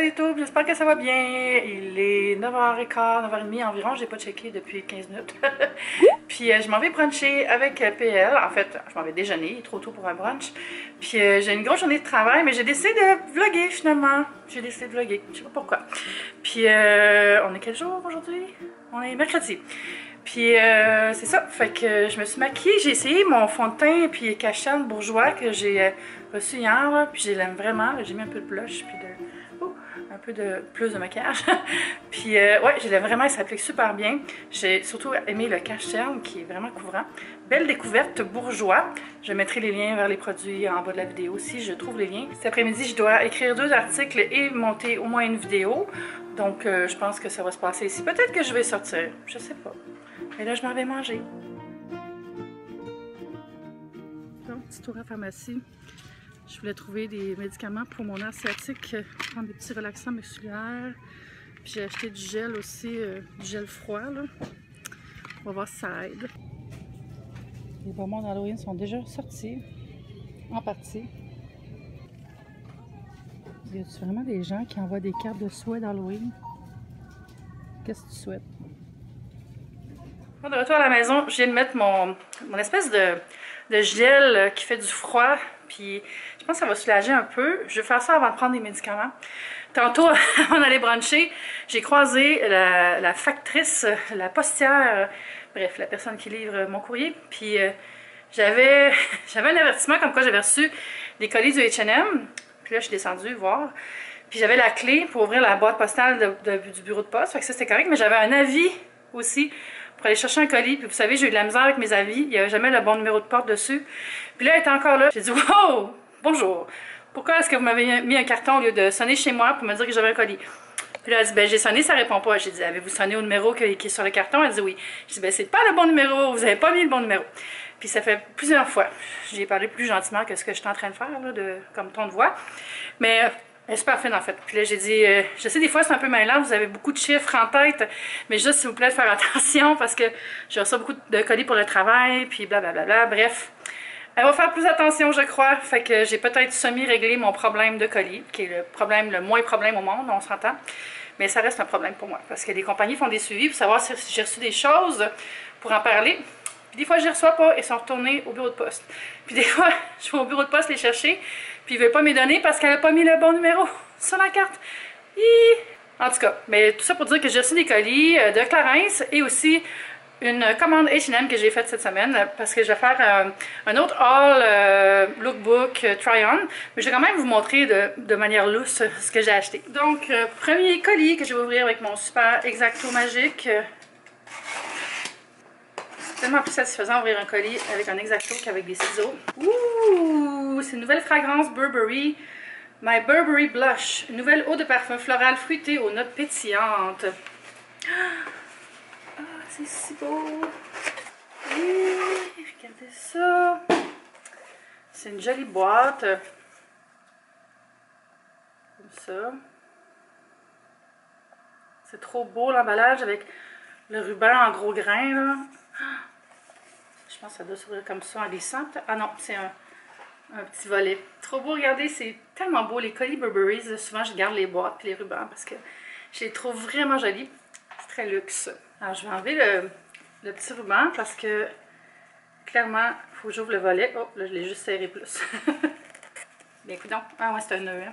Salut YouTube, j'espère que ça va bien. Il est 9h15, 9h30 environ, j'ai pas checké depuis 15 minutes. Puis je m'en vais bruncher avec PL. En fait, je m'en vais déjeuner, il est trop tôt pour un brunch. Puis j'ai une grosse journée de travail, mais j'ai décidé de vlogger finalement. J'ai décidé de vlogger, je sais pas pourquoi. Puis on est quel jour aujourd'hui? On est mercredi. Puis c'est ça, fait que je me suis maquillée, j'ai essayé mon fond de teint puis Cachan bourgeois que j'ai reçu hier, là, puis je l'aime vraiment, j'ai mis un peu de blush puis un peu de plus de maquillage. Puis ouais, je l'aime vraiment, il s'applique super bien. J'ai surtout aimé le cache-cerne qui est vraiment couvrant. Belle découverte bourgeois. Je mettrai les liens vers les produits en bas de la vidéo si je trouve les liens. Cet après-midi, je dois écrire 2 articles et monter au moins une vidéo. Donc je pense que ça va se passer ici. Peut-être que je vais sortir, je sais pas. Mais là, je m'en vais manger. Donc, petit tour à la pharmacie. Je voulais trouver des médicaments pour mon nerf sciatique, prendre des petits relaxants musculaires. Puis j'ai acheté du gel aussi, du gel froid, là. On va voir si ça aide. Les bonbons d'Halloween sont déjà sortis, en partie. Y a vraiment des gens qui envoient des cartes de souhait d'Halloween? Qu'est-ce que tu souhaites? De retour à la maison, je viens de mettre mon espèce de gel qui fait du froid. Puis je pense que ça va soulager un peu. Je vais faire ça avant de prendre des médicaments. Tantôt, avant d'aller bruncher, j'ai croisé la factrice, la postière, bref, la personne qui livre mon courrier. Puis j'avais un avertissement comme quoi j'avais reçu des colis du H&M. Puis là, je suis descendue voir. Puis j'avais la clé pour ouvrir la boîte postale du bureau de poste. Fait que ça, c'était correct. Mais j'avais un avis aussi pour aller chercher un colis. Puis vous savez, j'ai eu de la misère avec mes avis. Il n'y avait jamais le bon numéro de porte dessus. Puis là, elle était encore là. J'ai dit, wow, bonjour. Pourquoi est-ce que vous m'avez mis un carton au lieu de sonner chez moi pour me dire que j'avais un colis? Puis là, elle dit, ben j'ai sonné, ça répond pas. J'ai dit, avez-vous sonné au numéro qui est sur le carton? Elle dit oui. J'ai dit, ben c'est pas le bon numéro, vous n'avez pas mis le bon numéro. Puis ça fait plusieurs fois. J'ai parlé plus gentiment que ce que je suis en train de faire, là, comme ton de voix. Mais elle est super fine en fait. Puis là, j'ai dit, je sais des fois c'est un peu mêlant, vous avez beaucoup de chiffres en tête, mais juste s'il vous plaît de faire attention parce que je reçois beaucoup de colis pour le travail, puis blablabla. Bref. Elle va faire plus attention, je crois. Fait que j'ai peut-être semi-réglé mon problème de colis, qui est le moins problème au monde, on s'entend. Mais ça reste un problème pour moi, parce que les compagnies font des suivis pour savoir si j'ai reçu des choses pour en parler. Puis des fois, je les reçois pas et sont retournés au bureau de poste. Puis des fois, je vais au bureau de poste les chercher, puis ils ne veulent pas me les donner parce qu'elle n'a pas mis le bon numéro sur la carte. En tout cas, mais tout ça pour dire que j'ai reçu des colis de Clarins et aussi une commande H&M que j'ai faite cette semaine parce que je vais faire un autre haul lookbook try-on. Mais je vais quand même vous montrer de manière lousse ce que j'ai acheté. Donc, premier colis que je vais ouvrir avec mon super X-Acto magique. C'est tellement plus satisfaisant d'ouvrir un colis avec un X-Acto qu'avec des ciseaux. Ouh! C'est une nouvelle fragrance Burberry. My Burberry Blush. Une nouvelle eau de parfum floral fruité aux notes pétillantes. Ah, c'est si beau! Et regardez ça! C'est une jolie boîte. Comme ça. C'est trop beau l'emballage avec le ruban en gros grains, là. Je pense que ça doit s'ouvrir comme ça en glissant. Ah non, c'est un petit volet. Trop beau, regardez, c'est tellement beau. Les colis Burberry, souvent je garde les boîtes et les rubans parce que je les trouve vraiment jolis. C'est très luxe. Alors je vais enlever le petit ruban parce que clairement, il faut que j'ouvre le volet. Oh, là je l'ai juste serré plus. Bien écoute donc. Ah ouais, c'est un nœud. Hein?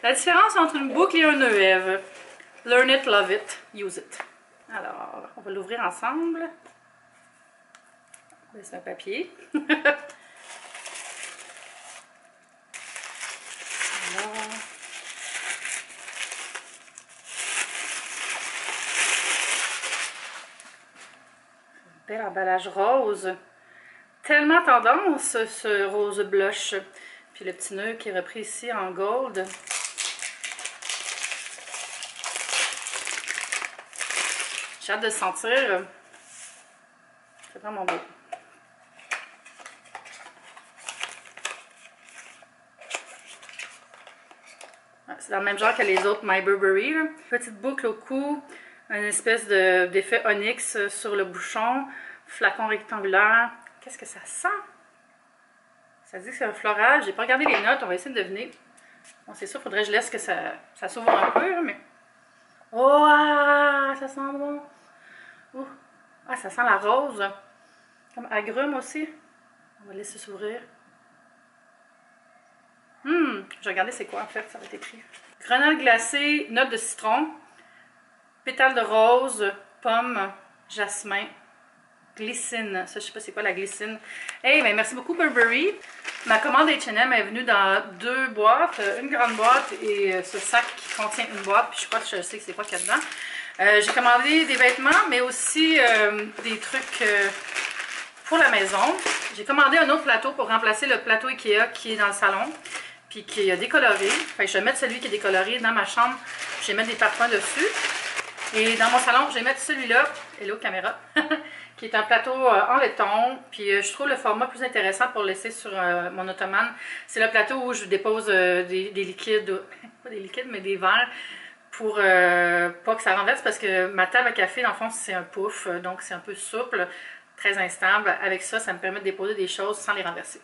La différence entre une boucle et un nœud, Eve. Learn it, love it, use it. Alors, on va l'ouvrir ensemble. C'est un papier. Bel emballage rose. Tellement tendance ce rose blush. Puis le petit nœud qui est repris ici en gold. J'ai hâte de le sentir. C'est vraiment beau. C'est dans le même genre que les autres My Burberry. Là. Petite boucle au cou, une espèce d'effet onyx sur le bouchon, flacon rectangulaire. Qu'est-ce que ça sent? Ça dit que c'est un floral. J'ai pas regardé les notes, on va essayer de deviner. Bon, c'est sûr, il faudrait que je laisse que ça s'ouvre un peu, mais... Oh, ah, ça sent bon! Ouh. Ah, ça sent la rose. Comme agrumes aussi. On va laisser s'ouvrir. Je vais regarder c'est quoi en fait, ça va être écrit. Grenade glacée, notes de citron, pétales de rose, pomme, jasmin, glycine. Ça, je sais pas c'est quoi la glycine. Hey, ben merci beaucoup Burberry. Ma commande H&M est venue dans 2 boîtes, une grande boîte et ce sac qui contient une boîte. Puis je crois que je sais que c'est quoi qu'il y a dedans. J'ai commandé des vêtements, mais aussi des trucs pour la maison. J'ai commandé un autre plateau pour remplacer le plateau Ikea qui est dans le salon, puis qui est décoloré. Fait que je vais mettre celui qui est décoloré dans ma chambre. Je vais mettre des parfums dessus. Et dans mon salon, je vais mettre celui-là, hello caméra, qui est un plateau en laiton. Puis je trouve le format plus intéressant pour laisser sur mon ottomane. C'est le plateau où je dépose des liquides, pas des liquides, mais des verres, pour pas que ça renverse, parce que ma table à café, dans le fond, c'est un pouf, donc c'est un peu souple, très instable. Avec ça, ça me permet de déposer des choses sans les renverser.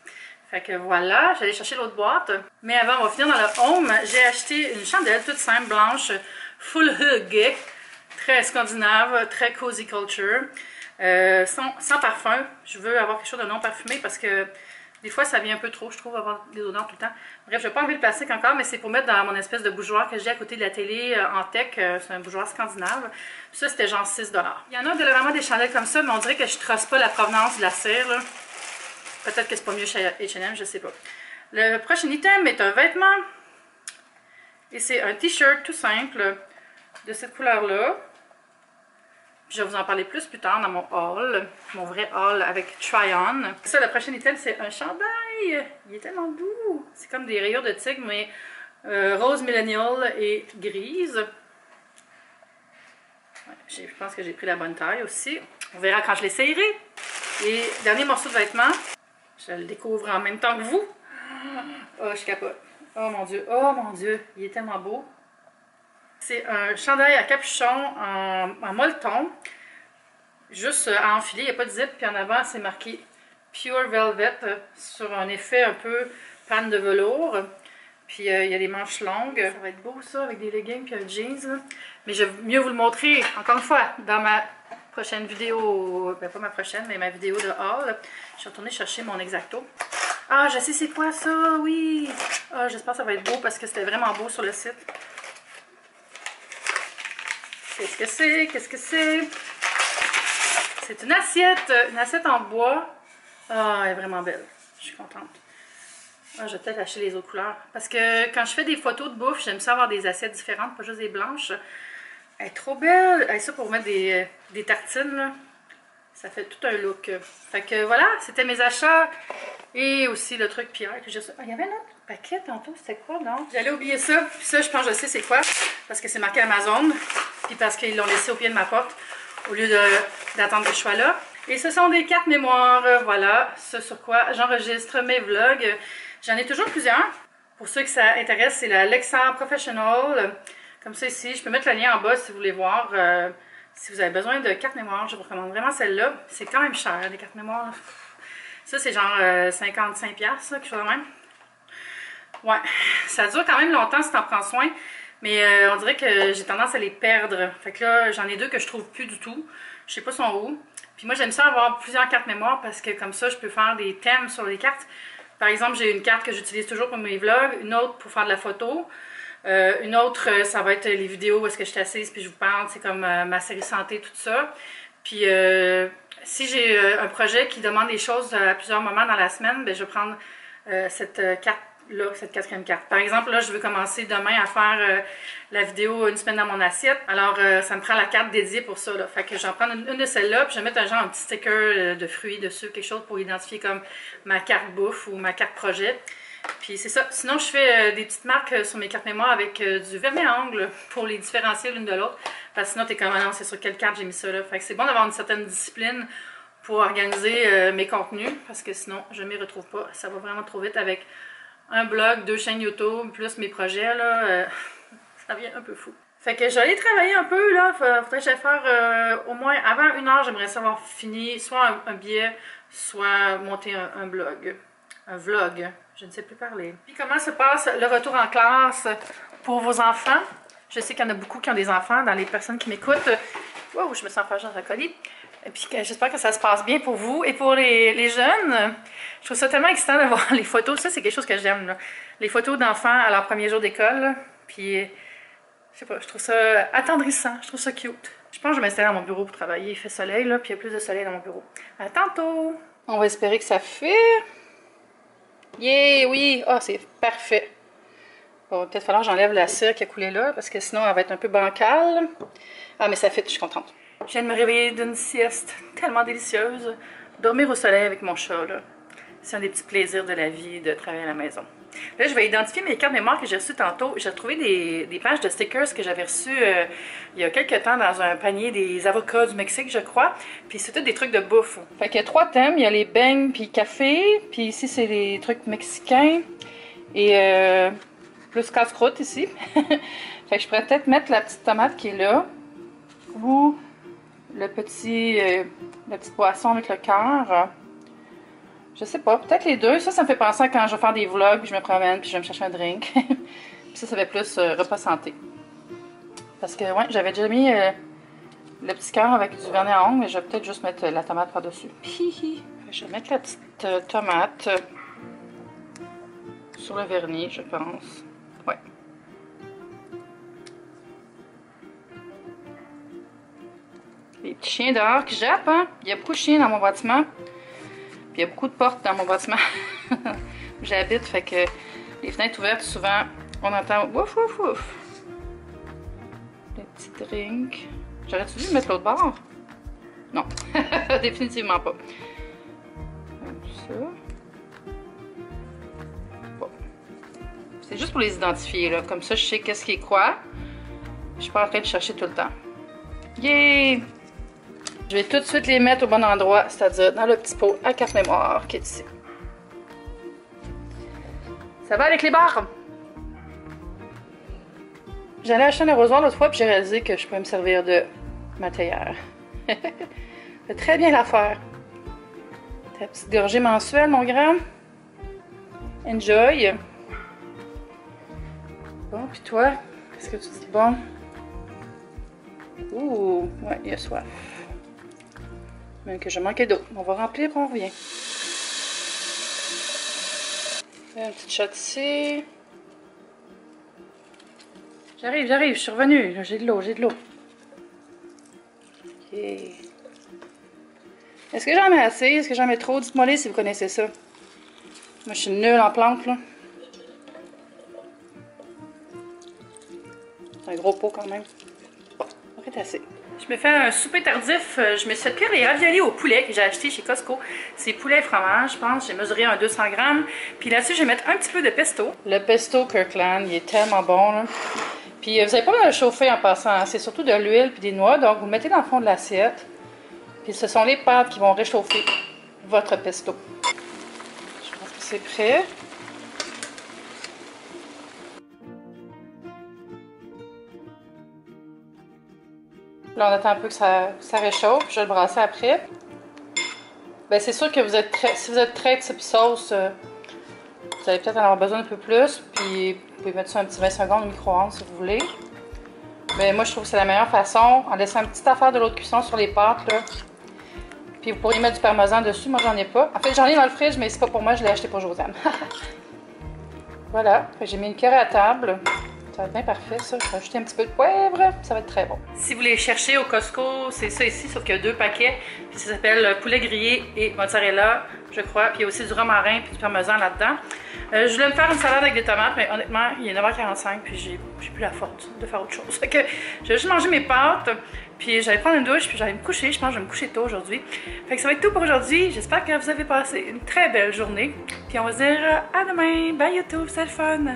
Fait que voilà, j'allais chercher l'autre boîte. Mais avant, on va finir dans le home. J'ai acheté une chandelle toute simple, blanche, full hug, très scandinave, très cozy culture, sans parfum. Je veux avoir quelque chose de non parfumé parce que des fois, ça vient un peu trop, je trouve, avoir des odeurs tout le temps. Bref, je ne vais pas enlever le plastique encore, mais c'est pour mettre dans mon espèce de bougeoir que j'ai à côté de la télé en tech. C'est un bougeoir scandinave. Puis ça, c'était genre 6 $. Il y en a vraiment des chandelles comme ça, mais on dirait que je ne trosse pas la provenance de la cire. Peut-être que c'est pas mieux chez H&M, je sais pas. Le prochain item est un vêtement. Et c'est un t-shirt tout simple de cette couleur-là. Je vais vous en parler plus tard dans mon haul, mon vrai haul avec Try-On. Ça, le prochain item, c'est un chandail. Il est tellement doux. C'est comme des rayures de tigre, mais rose millennial et grise. Ouais, je pense que j'ai pris la bonne taille aussi. On verra quand je l'essayerai. Et dernier morceau de vêtement, je le découvre en même temps que vous. Oh, je capote. Oh mon Dieu, il est tellement beau. C'est un chandail à capuchon en molleton, juste à enfiler, il n'y a pas de zip, puis en avant c'est marqué Pure Velvet sur un effet un peu panne de velours. Puis il y a des manches longues. Ça va être beau ça, avec des leggings puis un jeans. Mais je vais mieux vous le montrer, encore une fois, dans ma prochaine vidéo, ben pas ma prochaine, mais ma vidéo de haul. Je suis retournée chercher mon Exacto. Ah, je sais c'est quoi ça, oui! Ah, j'espère que ça va être beau parce que c'était vraiment beau sur le site. Qu'est-ce que c'est? Qu'est-ce que c'est? C'est une assiette en bois. Ah, elle est vraiment belle. Je suis contente. Ah, je vais peut-être acheter les autres couleurs. Parce que quand je fais des photos de bouffe, j'aime ça avoir des assiettes différentes, pas juste des blanches. Elle est trop belle. Elle est ça pour mettre des tartines, là. Ça fait tout un look. Fait que voilà, c'était mes achats. Et aussi le truc Pierre que j'ai reçu. Ah, il y avait un autre paquet tantôt, c'était quoi, non? J'allais oublier ça. Puis ça, je pense que je sais c'est quoi. Parce que c'est marqué Amazon. Puis parce qu'ils l'ont laissé au pied de ma porte au lieu d'attendre que je sois là. Et ce sont des cartes mémoire. Voilà, ce sur quoi j'enregistre mes vlogs. J'en ai toujours plusieurs. Pour ceux que ça intéresse, c'est la Lexar Professional. Comme ça ici, je peux mettre le lien en bas si vous voulez voir. Si vous avez besoin de cartes mémoire, je vous recommande vraiment celle-là. C'est quand même cher, les cartes mémoire. Là. Ça, c'est genre 55$, quelque chose de même. Ouais, ça dure quand même longtemps si t'en prends soin. Mais on dirait que j'ai tendance à les perdre. Fait que là, j'en ai 2 que je trouve plus du tout. Je sais pas son où. Puis moi, j'aime ça avoir plusieurs cartes mémoire parce que comme ça, je peux faire des thèmes sur les cartes. Par exemple, j'ai une carte que j'utilise toujours pour mes vlogs, une autre pour faire de la photo. Une autre, ça va être les vidéos où est-ce que je suis assise puis je vous parle, c'est comme ma série santé, tout ça. Puis si j'ai un projet qui demande des choses à plusieurs moments dans la semaine, ben, je vais prendre cette carte-là, cette 4e carte. Par exemple, là, je veux commencer demain à faire la vidéo une semaine dans mon assiette. Alors, ça me prend la carte dédiée pour ça. Là. Fait que j'en prends une de celles-là, puis je vais mettre un petit sticker de fruits dessus, quelque chose pour identifier comme ma carte bouffe ou ma carte projet. Puis c'est ça. Sinon, je fais des petites marques sur mes cartes mémoire avec du vernis à ongles pour les différencier l'une de l'autre. Parce que sinon, t'es comme, ah non, c'est sur quelle carte j'ai mis ça là. Fait que c'est bon d'avoir une certaine discipline pour organiser mes contenus. Parce que sinon, je ne m'y retrouve pas. Ça va vraiment trop vite avec un blog, 2 chaînes YouTube, plus mes projets là. Ça devient un peu fou. Fait que j'allais travailler un peu là. Faudrait que j'aille faire au moins avant 1 heure, j'aimerais savoir fini soit un billet, soit monter un blog. un vlog. Je ne sais plus parler. Puis comment se passe le retour en classe pour vos enfants? Je sais qu'il y en a beaucoup qui ont des enfants, dans les personnes qui m'écoutent. Wow, je me sens fragile dans un colis. Et puis j'espère que ça se passe bien pour vous. Et pour les jeunes, je trouve ça tellement excitant de voir les photos. Ça, c'est quelque chose que j'aime. Les photos d'enfants à leur premier jour d'école. Puis, je sais pas, je trouve ça attendrissant. Je trouve ça cute. Je pense que je vais m'installer dans mon bureau pour travailler. Il fait soleil, là, puis il y a plus de soleil dans mon bureau. À tantôt! On va espérer que ça fait. Yeah, oui! Ah, oh, c'est parfait. Bon, va peut-être falloir que j'enlève la cire qui a coulé là, parce que sinon, elle va être un peu bancale. Ah, mais ça fait, je suis contente. Je viens de me réveiller d'une sieste tellement délicieuse. Dormir au soleil avec mon chat, là. C'est un des petits plaisirs de la vie de travailler à la maison. Là, je vais identifier mes cartes mémoire que j'ai reçues tantôt. J'ai retrouvé des pages de stickers que j'avais reçues il y a quelques temps dans un panier des avocats du Mexique, je crois. Puis c'est tout des trucs de bouffe. Fait qu'il y a 3 thèmes. Il y a les beignes puis café. Puis ici, c'est les trucs mexicains. Et plus casse-croûte ici. Fait que je pourrais peut-être mettre la petite tomate qui est là. Ou la petite boisson avec le cœur. Je sais pas, peut-être les deux. Ça me fait penser à quand je vais faire des vlogs, puis je me promène, puis je vais me chercher un drink. Puis ça fait plus repas santé. Parce que, ouais, j'avais déjà mis le petit cœur avec du vernis à ongles, mais je vais peut-être juste mettre la tomate par-dessus. Je vais mettre la petite tomate sur le vernis, je pense. Ouais. Les petits chiens dehors qui jappent, hein? Il y a beaucoup de chiens dans mon bâtiment. Puis il y a beaucoup de portes dans mon bâtiment où j'habite, fait que les fenêtres ouvertes, souvent, on entend ouf, ouf, ouf. Les petits drinks. J'aurais-tu dû mettre l'autre bord? Non, définitivement pas. Comme ça. Bon. C'est juste pour les identifier, là. Comme ça, je sais qu'est-ce qui est quoi. Je suis pas en train de chercher tout le temps. Yeah! Je vais tout de suite les mettre au bon endroit, c'est-à-dire dans le petit pot à carte mémoire qui est ici. Ça va avec les barres? J'allais acheter un arrosoir l'autre fois puis j'ai réalisé que je pouvais me servir de ma théière. C'est très bien l'affaire. Ta petite gorgée mensuelle, mon grand. Enjoy. Bon, puis toi, qu'est-ce que tu dis bon? Ouh, ouais, il y a soif. Même que je manquais d'eau. On va remplir, on revient. Un petit shot ici. J'arrive, je suis revenue. J'ai de l'eau, Ok. Est-ce que j'en mets assez? Est-ce que j'en mets trop? Dites-moi les si vous connaissez ça. Moi, je suis nulle en plantes, là. C'est un gros pot quand même. Bon, ça va être assez. Je me fais un souper tardif. Je me suis fait cuire les raviolis au poulet que j'ai acheté chez Costco. C'est poulet et fromage, je pense. J'ai mesuré un 200 grammes. Puis là-dessus, je vais mettre un petit peu de pesto. Le pesto Kirkland, il est tellement bon, là. Puis vous n'avez pas besoin de le chauffer en passant. Hein. C'est surtout de l'huile puis des noix. Donc, vous le mettez dans le fond de l'assiette. Puis ce sont les pâtes qui vont réchauffer votre pesto. Je pense que c'est prêt. Là, on attend un peu que ça réchauffe. Je vais le brasser après. Bien, c'est sûr que si vous êtes très type sauce, vous allez peut-être en avoir besoin un peu plus. Puis, vous pouvez mettre ça un petit 20 secondes au micro-ondes si vous voulez. Mais moi, je trouve que c'est la meilleure façon. En laissant une petite affaire de l'eau de cuisson sur les pâtes, là. Puis, vous pourriez mettre du parmesan dessus. Moi, j'en ai pas. En fait, j'en ai dans le fridge, mais c'est pas pour moi. Je l'ai acheté pour Josiane. Voilà. J'ai mis une cuillère à table. Ça va être bien parfait, ça. Je vais rajouter un petit peu de poivre, ça va être très bon. Si vous voulez chercher au Costco, c'est ça ici, sauf qu'il y a 2 paquets. Puis ça s'appelle poulet grillé et mozzarella, je crois. Puis il y a aussi du romarin puis du parmesan là-dedans. Je voulais me faire une salade avec des tomates, mais honnêtement, il est 9h45 puis j'ai plus la force de faire autre chose. Fait que je vais juste manger mes pâtes, puis j'allais prendre une douche, puis j'allais me coucher. Je pense que je vais me coucher tôt aujourd'hui. Fait que ça va être tout pour aujourd'hui. J'espère que vous avez passé une très belle journée. Puis on va se dire à demain. Bye YouTube, c'est le fun!